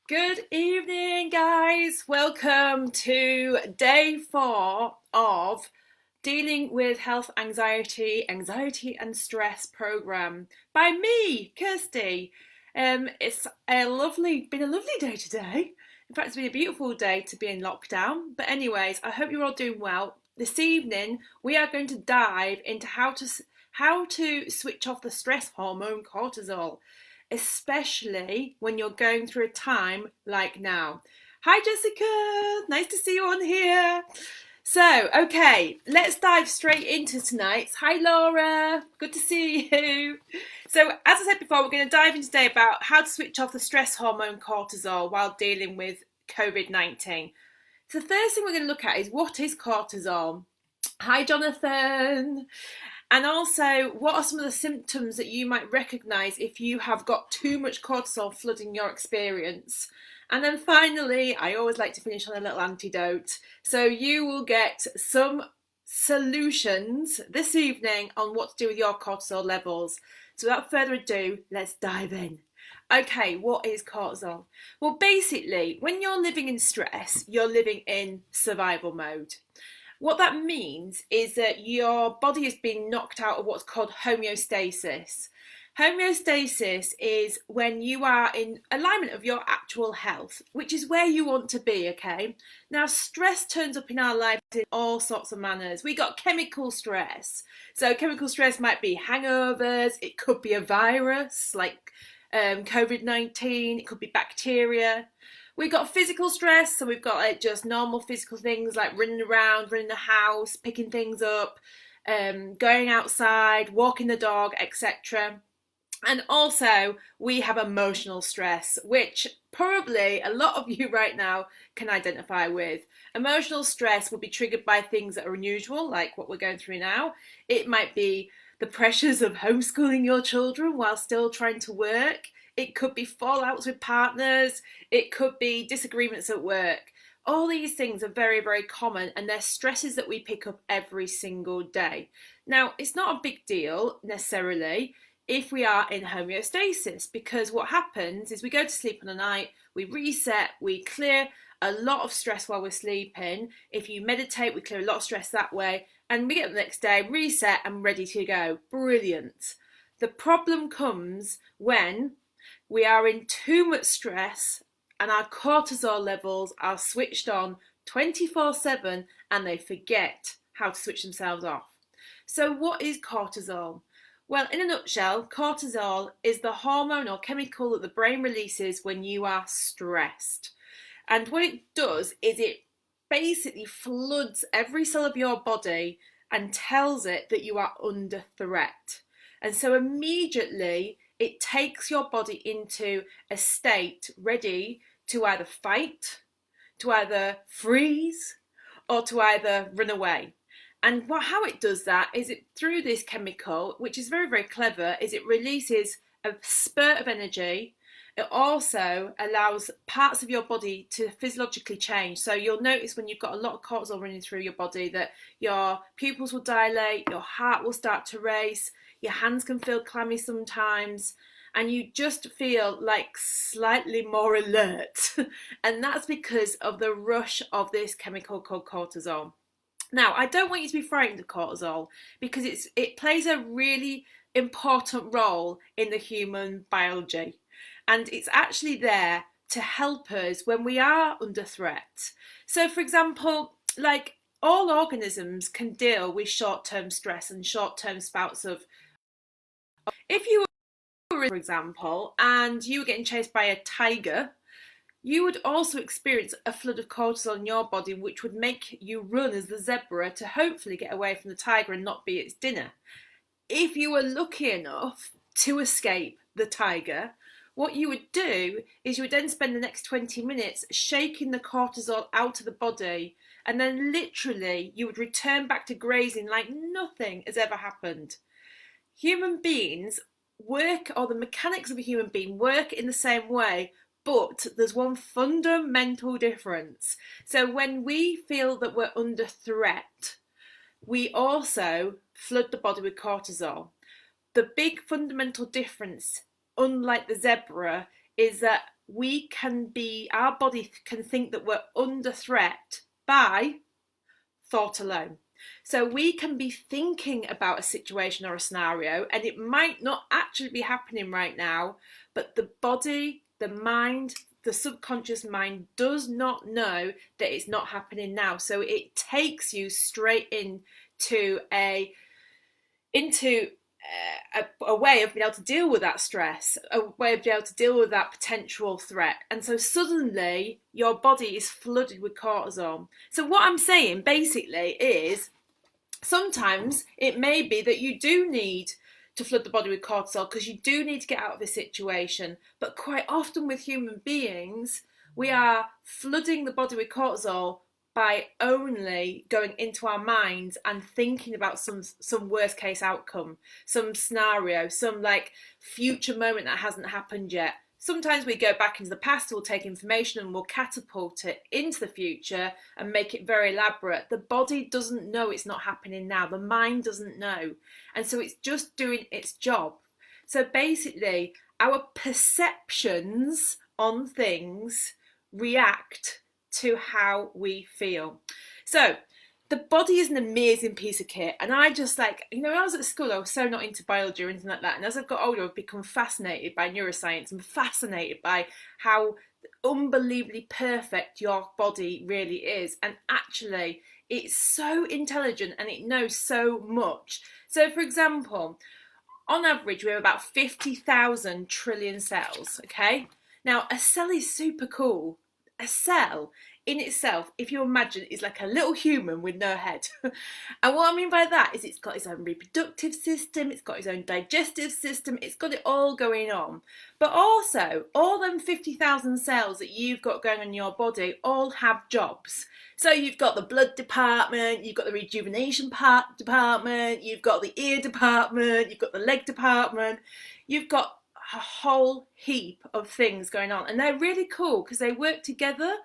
Good evening, guys. Welcome to day 4 of Dealing with Health Anxiety and Stress program by me, Kirsty. It's been a lovely day today. In fact, it's been a beautiful day to be in lockdown. But anyways, I hope you're all doing well. This evening, we are going to dive into how to switch off the stress hormone cortisol, especially when you're going through a time like now. Hi Jessica, nice to see you on here. So, okay, let's dive straight into tonight's. Hi Laura, good to see you. So, as I said before, we're going to dive in today about how to switch off the stress hormone cortisol while dealing with COVID-19. So the first thing we're going to look at is, what is cortisol? Hi Jonathan. And also, what are some of the symptoms that you might recognise if you have got too much cortisol flooding your experience? And then finally, I always like to finish on a little antidote. So you will get some solutions this evening on what to do with your cortisol levels. So without further ado, let's dive in. Okay, what is cortisol? Well, basically, when you're living in stress, you're living in survival mode. What that means is that your body has been knocked out of what's called homeostasis. Homeostasis is when you are in alignment of your actual health, which is where you want to be, okay? Now, stress turns up in our lives in all sorts of manners. We got chemical stress. So chemical stress might be hangovers, it could be a virus like COVID-19, it could be bacteria. We've got physical stress, so we've got like just normal physical things like running around, running the house, picking things up, going outside, walking the dog, etc. And also we have emotional stress, which probably a lot of you right now can identify with. Emotional stress will be triggered by things that are unusual, like what we're going through now. It might be the pressures of homeschooling your children while still trying to work. It could be fallouts with partners. It could be disagreements at work. All these things are very, very common, and they're stresses that we pick up every single day. Now, it's not a big deal necessarily if we are in homeostasis, because what happens is we go to sleep on the night, we reset, we clear a lot of stress while we're sleeping. If you meditate, we clear a lot of stress that way, and we get up the next day, reset and ready to go. Brilliant. The problem comes when we are in too much stress and our cortisol levels are switched on 24/7 and they forget how to switch themselves off. So what is cortisol? Well, in a nutshell, cortisol is the hormone or chemical that the brain releases when you are stressed. And what it does is it basically floods every cell of your body and tells it that you are under threat. And so immediately it takes your body into a state ready to either fight, to either freeze, or to either run away. And how it does that is it through this chemical, which is very, very clever, is it releases a spurt of energy. It also allows parts of your body to physiologically change. So you'll notice when you've got a lot of cortisol running through your body that your pupils will dilate, your heart will start to race, your hands can feel clammy sometimes, and you just feel like slightly more alert. And that's because of the rush of this chemical called cortisol. Now, I don't want you to be frightened of cortisol because it plays a really important role in the human biology. And it's actually there to help us when we are under threat. So, for example, like all organisms can deal with short-term stress and short-term spouts of... If you were, for example, and you were getting chased by a tiger, you would also experience a flood of cortisol in your body, which would make you run as the zebra to hopefully get away from the tiger and not be its dinner. If you were lucky enough to escape the tiger, what you would do is you would then spend the next 20 minutes shaking the cortisol out of the body, and then literally you would return back to grazing like nothing has ever happened. Human beings work, or the mechanics of a human being work in the same way, but there's one fundamental difference. So when we feel that we're under threat, we also flood the body with cortisol. The big fundamental difference, unlike the zebra, is that our body can think that we're under threat by thought alone. So we can be thinking about a situation or a scenario, and it might not actually be happening right now, but the body, the mind, the subconscious mind does not know that it's not happening now. So it takes you straight into a way of being able to deal with that stress, a way of being able to deal with that potential threat. And so suddenly your body is flooded with cortisol. So what I'm saying basically is sometimes it may be that you do need to flood the body with cortisol because you do need to get out of this situation. But quite often with human beings, we are flooding the body with cortisol by only going into our minds and thinking about some worst case outcome, some scenario, some like future moment that hasn't happened yet. Sometimes we go back into the past, we'll take information and we'll catapult it into the future and make it very elaborate. The body doesn't know it's not happening now. The mind doesn't know. And so it's just doing its job. So basically, our perceptions on things react to how we feel. So the body is an amazing piece of kit, and I just when I was at school, I was so not into biology or anything like that, and as I've got older, I've become fascinated by neuroscience and fascinated by how unbelievably perfect your body really is. And actually, it's so intelligent and it knows so much. So for example, on average, we have about 50,000 trillion cells, okay? Now, a cell is super cool. A cell in itself, if you imagine, is like a little human with no head. And what I mean by that is it's got its own reproductive system, it's got its own digestive system, it's got it all going on. But also, all them 50,000 cells that you've got going on in your body all have jobs. So you've got the blood department, you've got the rejuvenation department, you've got the ear department, you've got the leg department, you've got a whole heap of things going on, and they're really cool because they work together.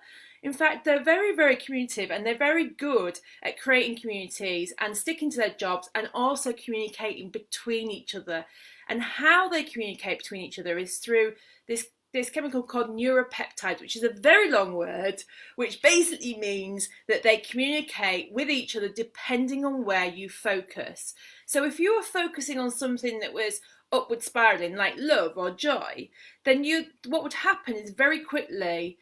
In fact, they're very, very communicative, and they're very good at creating communities and sticking to their jobs and also communicating between each other. And how they communicate between each other is through this chemical called neuropeptides, which is a very long word, which basically means that they communicate with each other depending on where you focus. So if you were focusing on something that was upward spiraling, like love or joy, then what would happen is very quickly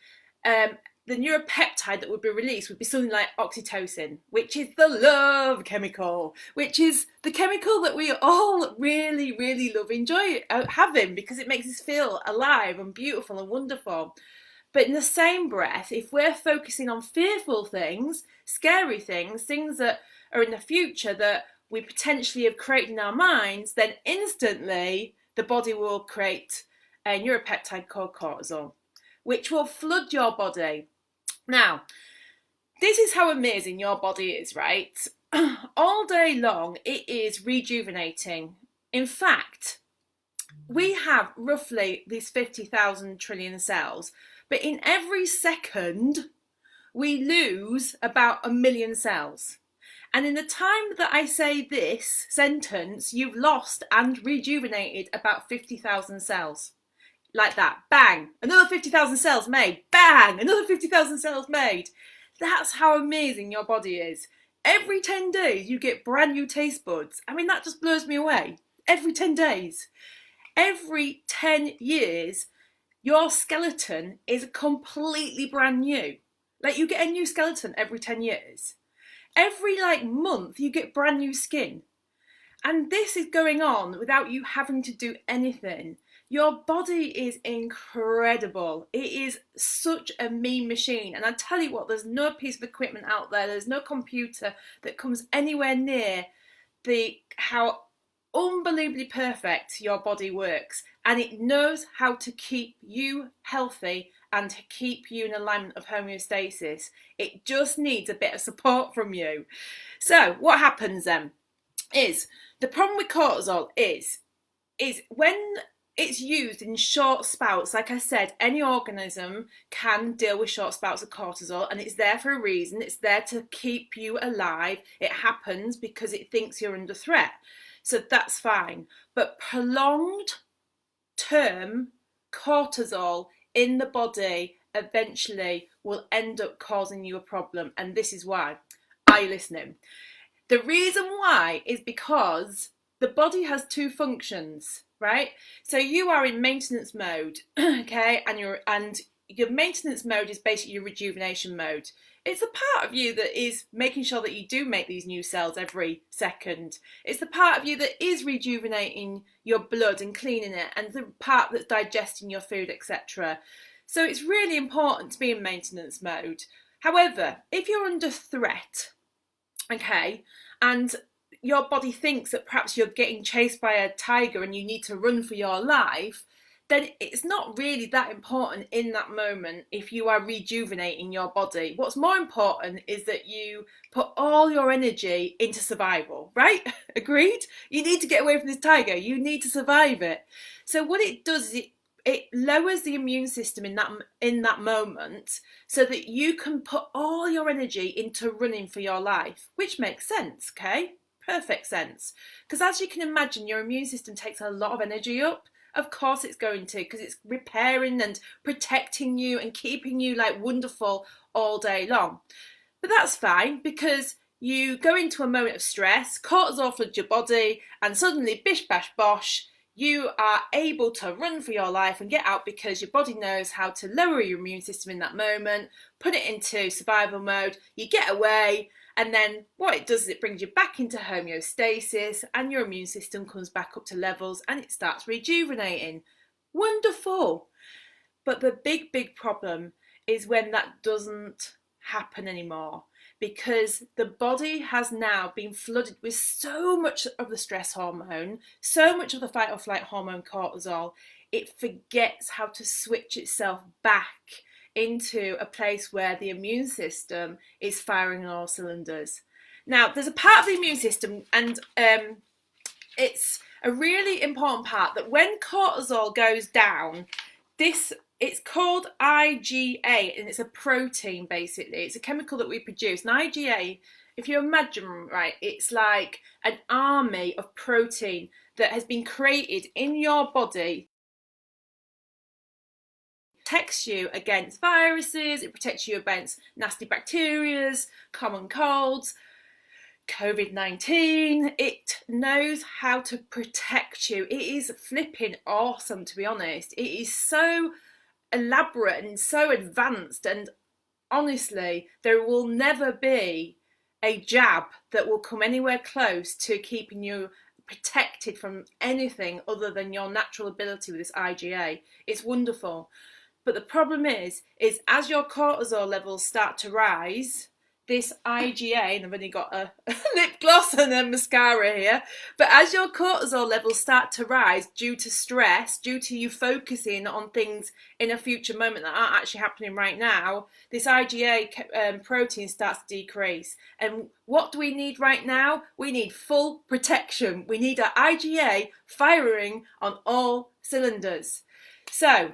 the neuropeptide that would be released would be something like oxytocin, which is the love chemical, which is the chemical that we all really, really love having because it makes us feel alive and beautiful and wonderful. But in the same breath, if we're focusing on fearful things, scary things, things that are in the future that we potentially have created in our minds, then instantly the body will create a neuropeptide called cortisol, which will flood your body. Now, this is how amazing your body is, right? All day long, it is rejuvenating. In fact, we have roughly these 50,000 trillion cells, but in every second, we lose about 1 million cells. And in the time that I say this sentence, you've lost and rejuvenated about 50,000 cells. Like that, bang, another 50,000 cells made, bang, another 50,000 cells made. That's how amazing your body is. Every 10 days you get brand new taste buds. I mean, that just blows me away. Every 10 days. Every 10 years, your skeleton is completely brand new. Like, you get a new skeleton every 10 years. Every month you get brand new skin. And this is going on without you having to do anything. Your body is incredible. It is such a mean machine. And I tell you what, there's no piece of equipment out there, there's no computer that comes anywhere near how unbelievably perfect your body works. And it knows how to keep you healthy and to keep you in alignment of homeostasis. It just needs a bit of support from you. So what happens then is, the problem with cortisol is when it's used in short spouts. Like I said, any organism can deal with short spouts of cortisol, and it's there for a reason. It's there to keep you alive. It happens because it thinks you're under threat. So that's fine. But prolonged term cortisol in the body eventually will end up causing you a problem. And this is why. Are you listening? The reason why is because the body has two functions, right? So you are in maintenance mode, okay? And your maintenance mode is basically your rejuvenation mode. It's the part of you that is making sure that you do make these new cells every second. It's the part of you that is rejuvenating your blood and cleaning it, and the part that's digesting your food, etc. So it's really important to be in maintenance mode. However, if you're under threat, okay, and your body thinks that perhaps you're getting chased by a tiger and you need to run for your life, then it's not really that important in that moment if you are rejuvenating your body. What's more important is that you put all your energy into survival, right? Agreed? You need to get away from this tiger. You need to survive it. So what it does is it lowers the immune system in that moment so that you can put all your energy into running for your life, which makes sense, okay? Perfect sense. Because as you can imagine, your immune system takes a lot of energy up. Of course it's going to, because it's repairing and protecting you and keeping you like wonderful all day long. But that's fine, because you go into a moment of stress, cortisol floods your body, and suddenly bish bash bosh, you are able to run for your life and get out, because your body knows how to lower your immune system in that moment, put it into survival mode, you get away, and then what it does is it brings you back into homeostasis, and your immune system comes back up to levels and it starts rejuvenating. Wonderful. But the big problem is when that doesn't happen anymore, because the body has now been flooded with so much of the stress hormone, so much of the fight or flight hormone cortisol, it forgets how to switch itself back into a place where the immune system is firing on all cylinders. Now, there's a part of the immune system, and it's a really important part, that when cortisol goes down, it's called IgA, and it's a protein basically. It's a chemical that we produce. And IgA, if you imagine, right, it's like an army of protein that has been created in your body. Protects you against viruses, it protects you against nasty bacteria, common colds, COVID-19. It knows how to protect you. It is flipping awesome, to be honest. It is so elaborate and so advanced, and honestly, there will never be a jab that will come anywhere close to keeping you protected from anything other than your natural ability with this IgA. It's wonderful. But the problem is as your cortisol levels start to rise, this IgA, and I've only got a lip gloss and a mascara here, but as your cortisol levels start to rise due to stress, due to you focusing on things in a future moment that aren't actually happening right now, this IgA protein starts to decrease. And what do we need right now? We need full protection. We need our IgA firing on all cylinders. So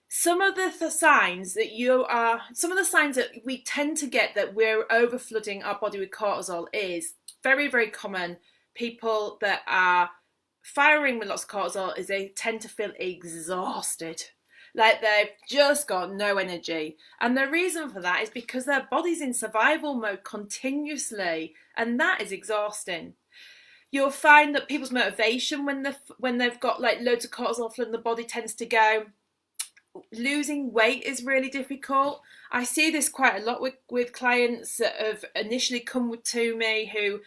some of the signs that we tend to get that we're overflooding our body with cortisol is very, very common. People that are firing with lots of cortisol is they tend to feel exhausted, like they've just got no energy. And the reason for that is because their body's in survival mode continuously, and that is exhausting. You'll find that people's motivation when they've got like loads of cortisol flooding the body tends to go. Losing weight is really difficult. I see this quite a lot with clients that have initially come to me who,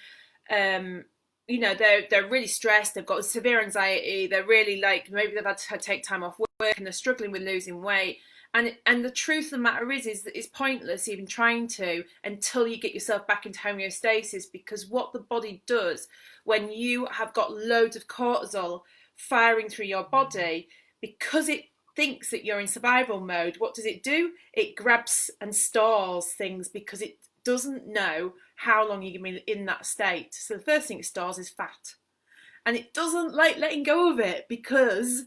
they're really stressed. They've got severe anxiety. They're really like, maybe they've had to take time off work and they're struggling with losing weight. And the truth of the matter is that it's pointless even trying to until you get yourself back into homeostasis, because what the body does when you have got loads of cortisol firing through your body, because it thinks that you're in survival mode, what does it do? It grabs and stores things because it doesn't know how long you're going to be in that state. So the first thing it stores is fat. And it doesn't like letting go of it because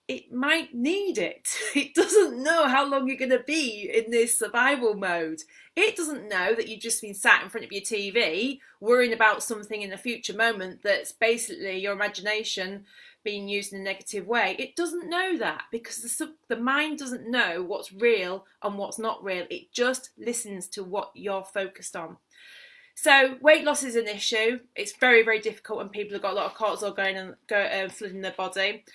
it might need it. It doesn't know how long you're going to be in this survival mode. It doesn't know that you've just been sat in front of your TV worrying about something in a future moment that's basically your imagination being used in a negative way, it doesn't know that, because the mind doesn't know what's real and what's not real. It just listens to what you're focused on. So weight loss is an issue. It's very, very difficult when people have got a lot of cortisol flooding their body.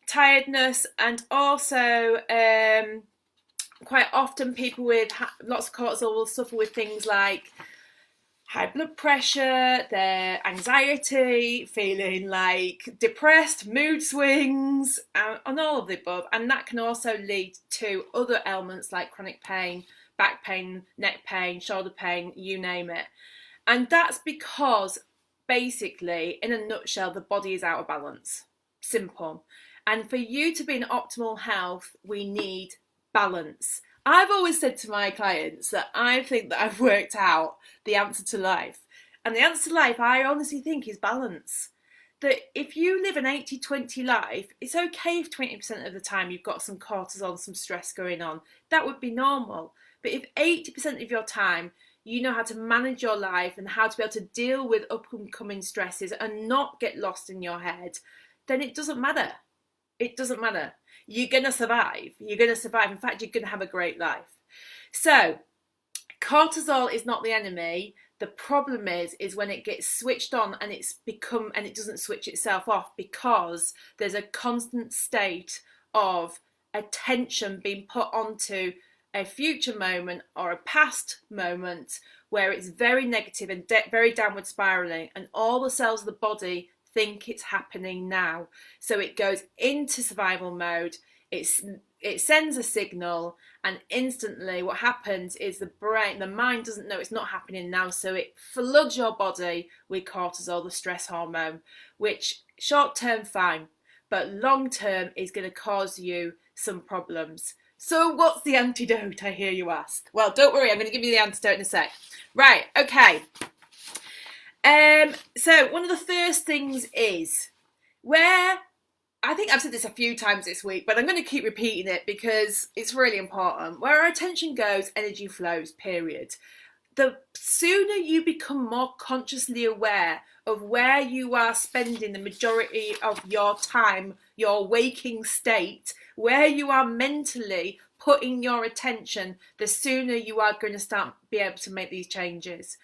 Tiredness, and also quite often people with lots of cortisol will suffer with things like high blood pressure, their anxiety, feeling like depressed, mood swings, and all of the above. And that can also lead to other ailments like chronic pain, back pain, neck pain, shoulder pain, you name it. And that's because, basically, in a nutshell, the body is out of balance. Simple. And for you to be in optimal health, we need balance. I've always said to my clients that I think that I've worked out the answer to life. And the answer to life, I honestly think, is balance. That if you live an 80-20 life, it's okay if 20% of the time you've got some cortisol, some stress going on. That would be normal. But if 80% of your time you know how to manage your life and how to be able to deal with up-and-coming stresses and not get lost in your head, then it doesn't matter. It doesn't matter. You're going to survive. You're going to survive. In fact, you're going to have a great life. So, cortisol is not the enemy. The problem is when it gets switched on and it doesn't switch itself off, because there's a constant state of attention being put onto a future moment or a past moment where it's very negative and very downward spiraling, and all the cells of the body think it's happening now. So it goes into survival mode. It sends a signal, and instantly what happens is the mind doesn't know it's not happening now, so it floods your body with cortisol, the stress hormone, which short term fine, but long term is going to cause you some problems. So what's the antidote, I hear you ask? Well, don't worry, I'm going to give you the antidote in a sec. Right, okay. So one of the first things is where, I think I've said this a few times this week, but I'm going to keep repeating it because it's really important. Where our attention goes, energy flows, period. The sooner you become more consciously aware of where you are spending the majority of your time, your waking state, where you are mentally putting your attention, the sooner you are going to be able to make these changes.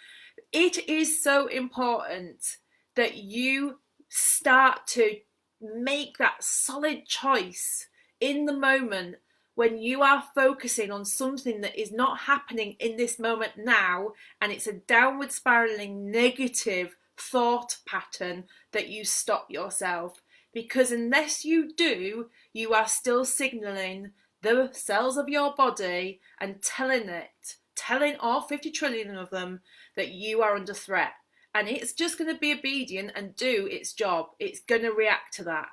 It is so important that you start to make that solid choice in the moment when you are focusing on something that is not happening in this moment now, and it's a downward spiraling negative thought pattern, that you stop yourself. Because unless you do, you are still signaling the cells of your body and telling all 50 trillion of them that you are under threat. And it's just going to be obedient and do its job. It's going to react to that.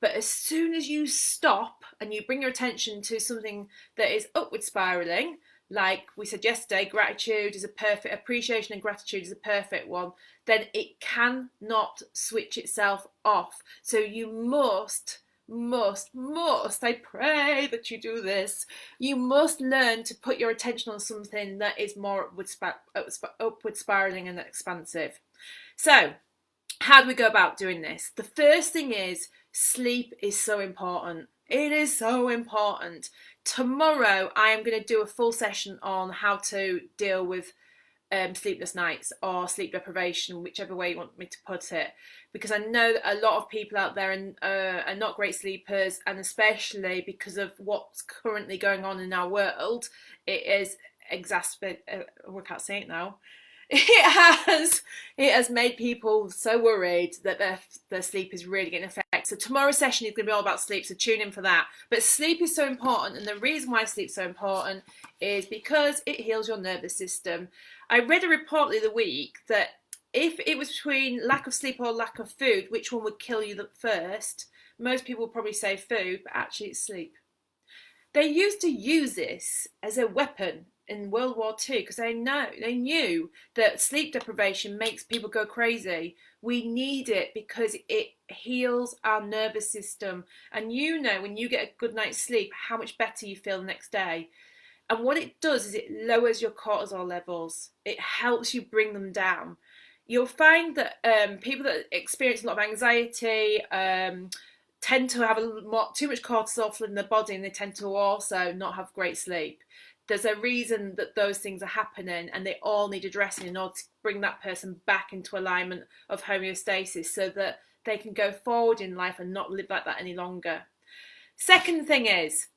But as soon as you stop and you bring your attention to something that is upward spiraling, like we said yesterday, appreciation and gratitude is a perfect one, then it cannot switch itself off. So you must, I pray that you do this, you must learn to put your attention on something that is more upward spiraling and expansive. So, how do we go about doing this? The first thing is, sleep is so important. It is so important. Tomorrow, I am going to do a full session on how to deal with sleepless nights or sleep deprivation, whichever way you want me to put it, because I know that a lot of people out there are not great sleepers, and especially because of what's currently going on in our world, it is exacerbated. I can't say it now. It has made people so worried that their sleep is really getting affected. So tomorrow's session is going to be all about sleep, so tune in for that. But sleep is so important, and the reason why sleep's so important is because it heals your nervous system. I read a report the other week that if it was between lack of sleep or lack of food, which one would kill you first? Most people would probably say food, but actually it's sleep. They used to use this as a weapon in World War II because they knew that sleep deprivation makes people go crazy. We need it because it heals our nervous system. And you know, when you get a good night's sleep, how much better you feel the next day. And what it does is it lowers your cortisol levels. It helps you bring them down. You'll find that people that experience a lot of anxiety, tend to have too much cortisol in their body, and they tend to also not have great sleep. There's a reason that those things are happening, and they all need addressing in order to bring that person back into alignment of homeostasis so that they can go forward in life and not live like that any longer. Second thing is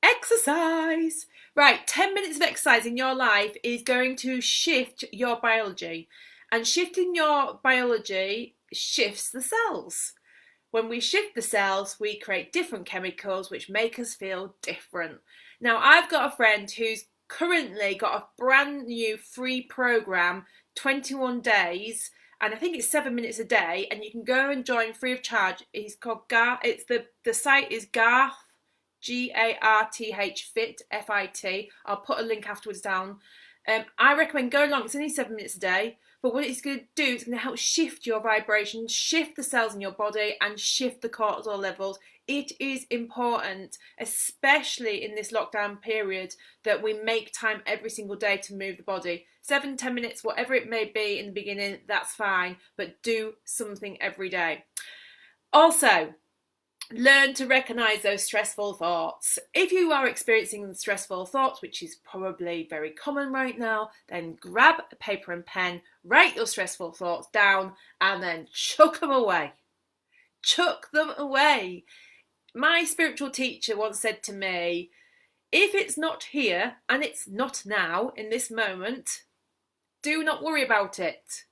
exercise. Right, 10 minutes of exercise in your life is going to shift your biology, and shifting your biology shifts the cells. When we shift the cells, we create different chemicals which make us feel different. Now, I've got a friend who's currently got a brand new free program, 21 days, and I think it's 7 minutes a day, and you can go and join free of charge. He's called Garth. It's the site is Garth, Garth Fit, FIT. I'll put a link afterwards down. I recommend go along. It's only 7 minutes a day. But what it's going to do, it's going to help shift your vibration, shift the cells in your body, and shift the cortisol levels. It is important, especially in this lockdown period, that we make time every single day to move the body. 7-10 minutes, whatever it may be in the beginning, that's fine, but do something every day. Also, learn to recognise those stressful thoughts. If you are experiencing stressful thoughts, which is probably very common right now, then grab a paper and pen, write your stressful thoughts down, and then chuck them away. Chuck them away. My spiritual teacher once said to me, if it's not here and it's not now in this moment, do not worry about it.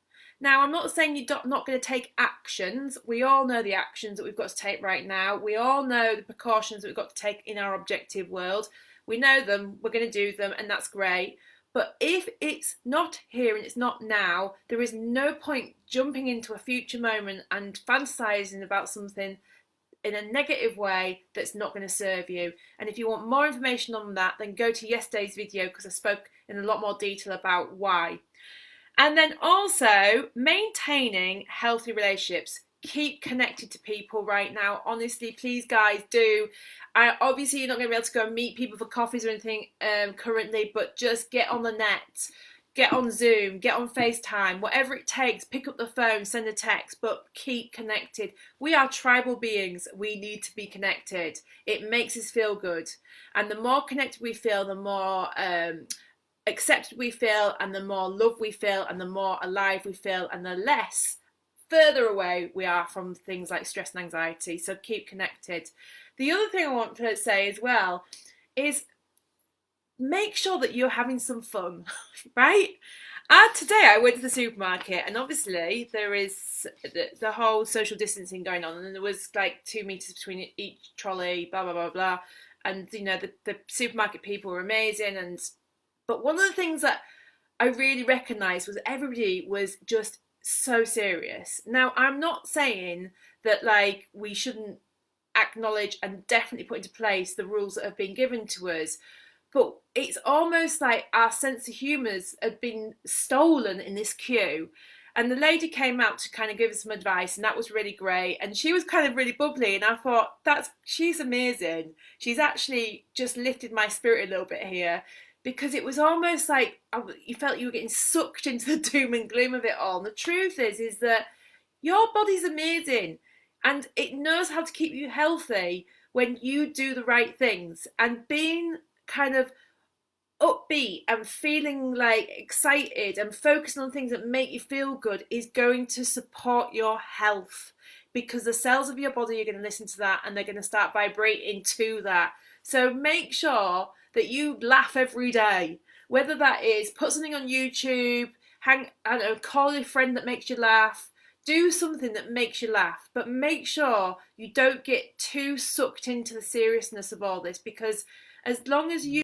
Now, I'm not saying you're not going to take actions. We all know the actions that we've got to take right now. We all know the precautions that we've got to take in our objective world. We know them, we're going to do them, and that's great. But if it's not here and it's not now, there is no point jumping into a future moment and fantasizing about something in a negative way that's not going to serve you. And if you want more information on that, then go to yesterday's video, because I spoke in a lot more detail about why. And then also maintaining healthy relationships. Keep connected to people right now. Honestly, please guys do. Obviously you're not going to be able to go and meet people for coffees or anything currently, but just get on the net, get on Zoom, get on FaceTime, whatever it takes. Pick up the phone, send a text, but keep connected. We are tribal beings. We need to be connected. It makes us feel good. And the more connected we feel, the more accepted we feel, and the more love we feel, and the more alive we feel, and the less further away we are from things like stress and anxiety. So keep connected. The other thing I want to say as well is make sure that you're having some fun, right? Today I went to the supermarket, and obviously there is the whole social distancing going on, and there was like 2 meters between each trolley, blah, blah, blah, blah. And, you know, the supermarket people were amazing, but one of the things that I really recognised was everybody was just so serious. Now, I'm not saying that like we shouldn't acknowledge and definitely put into place the rules that have been given to us, but it's almost like our sense of humour had been stolen in this queue. And the lady came out to kind of give us some advice, and that was really great. And she was kind of really bubbly, and I thought, she's amazing. She's actually just lifted my spirit a little bit here. Because it was almost like you felt you were getting sucked into the doom and gloom of it all. And the truth is that your body's amazing, and it knows how to keep you healthy when you do the right things. And being kind of upbeat and feeling like excited and focusing on things that make you feel good is going to support your health, because the cells of your body are going to listen to that, and they're going to start vibrating to that. So make sure that you laugh every day, whether that is put something on YouTube, call a friend that makes you laugh, do something that makes you laugh, but make sure you don't get too sucked into the seriousness of all this, because as long as you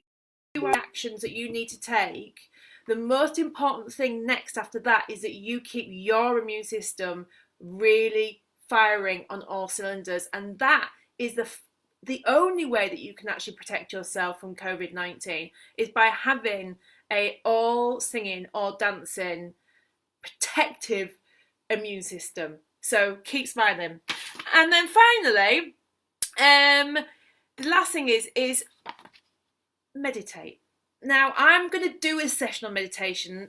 have actions that you need to take, the most important thing next after that is that you keep your immune system really firing on all cylinders, and that is the only way that you can actually protect yourself from COVID-19 is by having a all singing, all dancing, protective immune system. So keep smiling. And then finally, the last thing is meditate. Now, I'm going to do a session on meditation.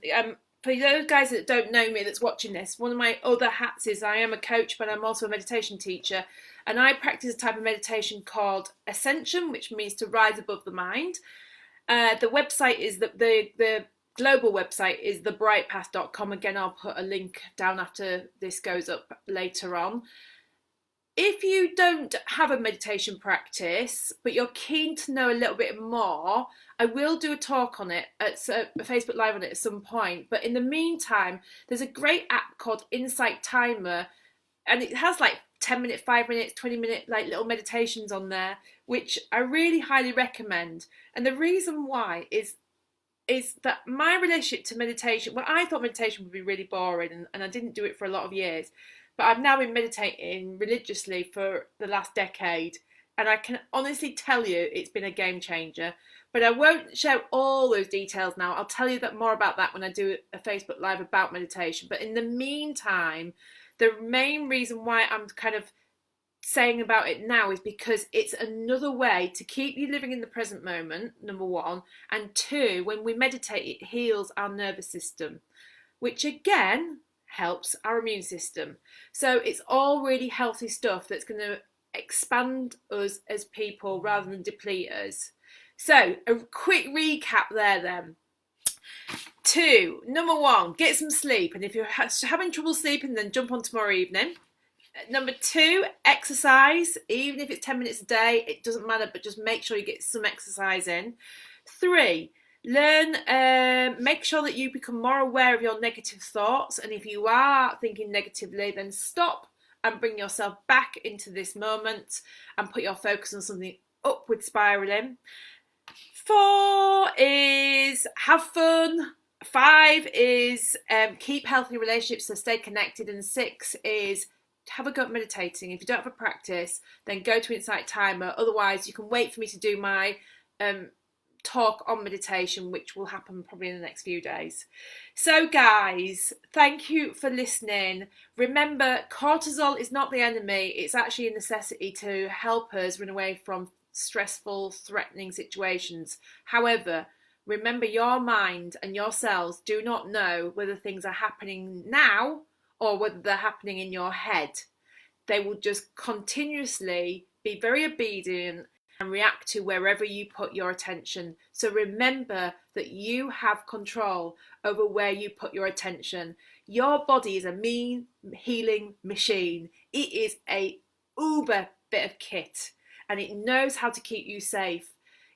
for those guys that don't know me that's watching this, one of my other hats is I am a coach, but I'm also a meditation teacher. And I practice a type of meditation called Ascension, which means to rise above the mind. The website is the global website is thebrightpath.com. Again, I'll put a link down after this goes up later on. If you don't have a meditation practice, but you're keen to know a little bit more, I will do a talk on it, a Facebook Live on it at some point. But in the meantime, there's a great app called Insight Timer, and it has like 10 minute, 5 minutes, 20-minute like little meditations on there, which I really highly recommend. And the reason why is that my relationship to meditation, well, I thought meditation would be really boring, and I didn't do it for a lot of years. But I've now been meditating religiously for the last decade, and I can honestly tell you it's been a game changer. But I won't share all those details now. I'll tell you more about that when I do a Facebook Live about meditation. But in the meantime, the main reason why I'm kind of saying about it now is because it's another way to keep you living in the present moment, number one. And two, when we meditate, it heals our nervous system, which again helps our immune system. So it's all really healthy stuff that's going to expand us as people rather than deplete us. So a quick recap there then. Number one, get some sleep. And if you're having trouble sleeping, then jump on tomorrow evening. Number two, exercise. Even if it's 10 minutes a day, it doesn't matter, but just make sure you get some exercise in. 3, make sure that you become more aware of your negative thoughts, and if you are thinking negatively, then stop and bring yourself back into this moment and put your focus on something upward spiraling. 4 is have fun. 5 is keep healthy relationships, so stay connected. And 6 is have a go at meditating. If you don't have a practice, then go to Insight Timer. Otherwise, you can wait for me to do my talk on meditation, which will happen probably in the next few days. So guys, thank you for listening. Remember, cortisol is not the enemy. It's actually a necessity to help us run away from stressful, threatening situations. However, remember, your mind and your cells do not know whether things are happening now or whether they're happening in your head. They will just continuously be very obedient and react to wherever you put your attention. So remember that you have control over where you put your attention. Your body is a mean healing machine. It is a uber bit of kit, and it knows how to keep you safe.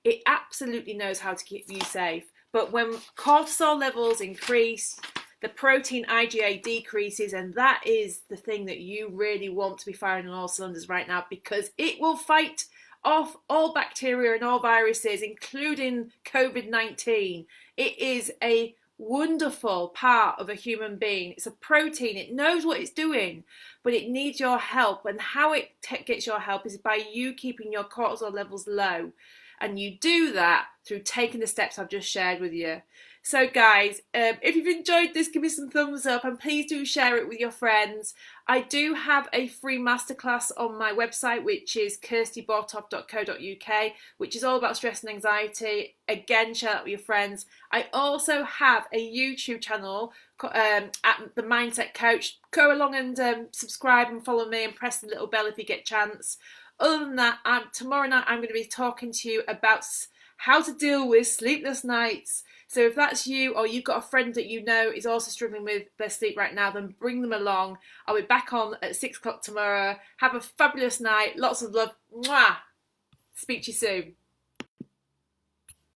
It absolutely knows how to keep you safe. But when cortisol levels increase, the protein IgA decreases, and that is the thing that you really want to be firing on all cylinders right now, because it will fight off all bacteria and all viruses, including COVID-19. It is a wonderful part of a human being. It's a protein. It knows what it's doing, but it needs your help. And how it gets your help is by you keeping your cortisol levels low. And you do that through taking the steps I've just shared with you. So guys, if you've enjoyed this, give me some thumbs up, and please do share it with your friends. I do have a free masterclass on my website, which is kirstybortoff.co.uk, which is all about stress and anxiety. Again, share that with your friends. I also have a YouTube channel at The Mindset Coach. Go along and subscribe and follow me, and press the little bell if you get a chance. Other than that, tomorrow night I'm going to be talking to you about how to deal with sleepless nights. So if that's you, or you've got a friend that you know is also struggling with their sleep right now, then bring them along. I'll be back on at 6 o'clock tomorrow. Have a fabulous night. Lots of love. Mwah! Speak to you soon.